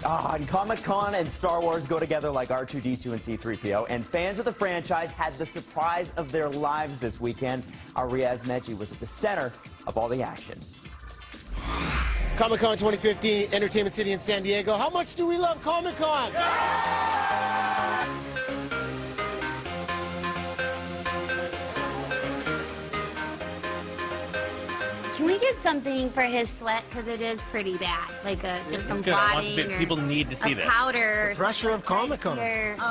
And ComicCon and Star Wars go together like R2-D2 and C-3PO, and fans of the franchise had the surprise of their lives this weekend. Our Riaz Meji was at the center of all the action. ComicCon 2015, Entertainment City in San Diego. How much do we love ComicCon? Can we get something for his sweat? Because it is pretty bad. Like just some blotting or people need to see this. Powder. The pressure of ComicCon.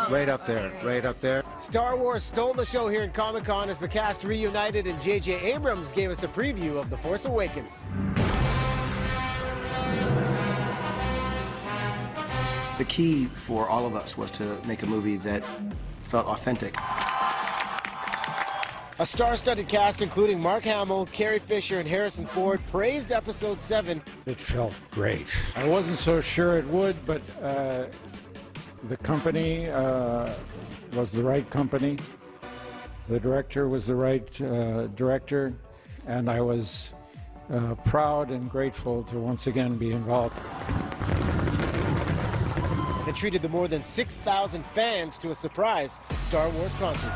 Right up there, right up there. Star Wars stole the show here in ComicCon as the cast reunited and J.J. Abrams gave us a preview of The Force Awakens. The key for all of us was to make a movie that felt authentic. A star-studded cast including Mark Hamill, Carrie Fisher, and Harrison Ford praised Episode 7. It felt great. I wasn't so sure it would, but the company was the right company. The director was the right director, and I was proud and grateful to once again be involved. It treated the more than 6,000 fans to a surprise Star Wars concert.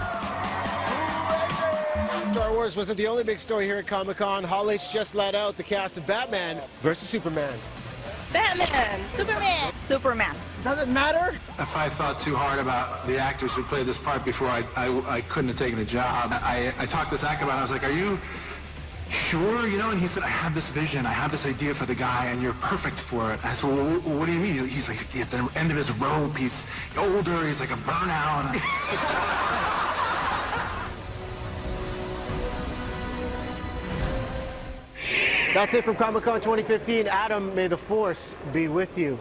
Star Wars wasn't the only big story here at Comic-Con. Hall H just let out the cast of Batman versus Superman. Batman! Superman! Superman. Does it matter? If I thought too hard about the actors who played this part before, I couldn't have taken the job. I talked to Zach about it. I was like, are you sure? You know, and he said, I have this vision, I have this idea for the guy, and you're perfect for it. I said, well, what do you mean? He's like, at the end of his rope, he's older, he's like a burnout. That's it from Comic-Con 2015. Adam, may the Force be with you.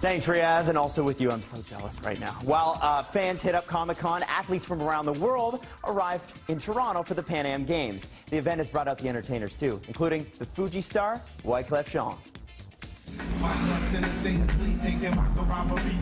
Thanks, Riaz, and also with you. I'm so jealous right now. While fans hit up Comic-Con, athletes from around the world arrived in Toronto for the Pan Am Games. The event has brought out the entertainers, too, including the Fuji star, Wyclef Jean.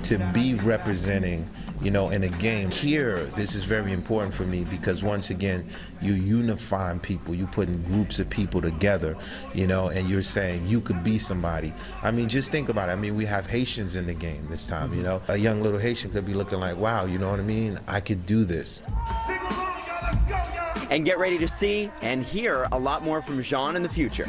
To be representing, you know, in a game here, this is very important for me because once again, you're unifying people, you're putting groups of people together, you know, and you're saying you could be somebody. I mean, just think about it. I mean, we have Haitians in the game this time, you know. A young little Haitian could be looking like, wow, you know what I mean? I could do this. And get ready to see and hear a lot more from Jean in the future.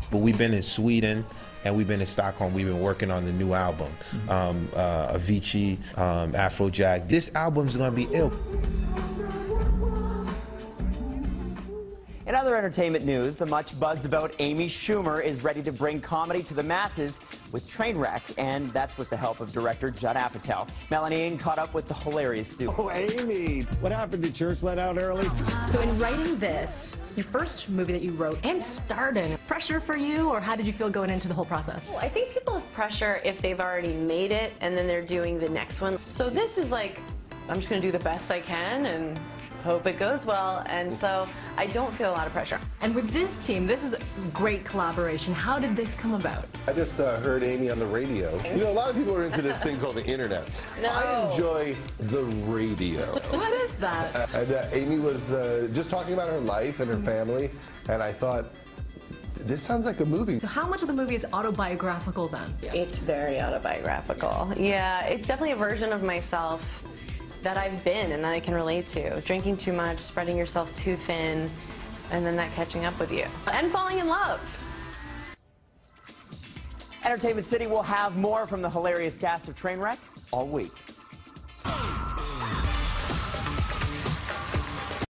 But we've been in Sweden, and we've been in Stockholm. We've been working on the new album, Avicii, Afrojack. This album's gonna be ill. In other entertainment news, the much buzzed about Amy Schumer is ready to bring comedy to the masses with Trainwreck, and that's with the help of director Judd Apatow. Melanie Ng caught up with the hilarious duo. Oh, Amy, what happened? Did church let out early? So in writing this, your first movie that you wrote and started, pressure for you, or how did you feel going into the whole process? Well, I think people have pressure if they've already made it and then they're doing the next one. So this is like, I'm just gonna do the best I can and hope it goes well, and so I don't feel a lot of pressure. And with this team, this is a great collaboration. How did this come about? I just heard Amy on the radio. You know, a lot of people are into this thing called the internet. No. I enjoy the radio. What is that? And Amy was just talking about her life and her family, and I thought, this sounds like a movie. So how much of the movie is autobiographical then? It's very autobiographical. Yeah, it's definitely a version of myself that I've been and that I can relate to. Drinking too much, spreading yourself too thin, and then that catching up with you. And falling in love. Entertainment City will have more from the hilarious cast of Trainwreck all week.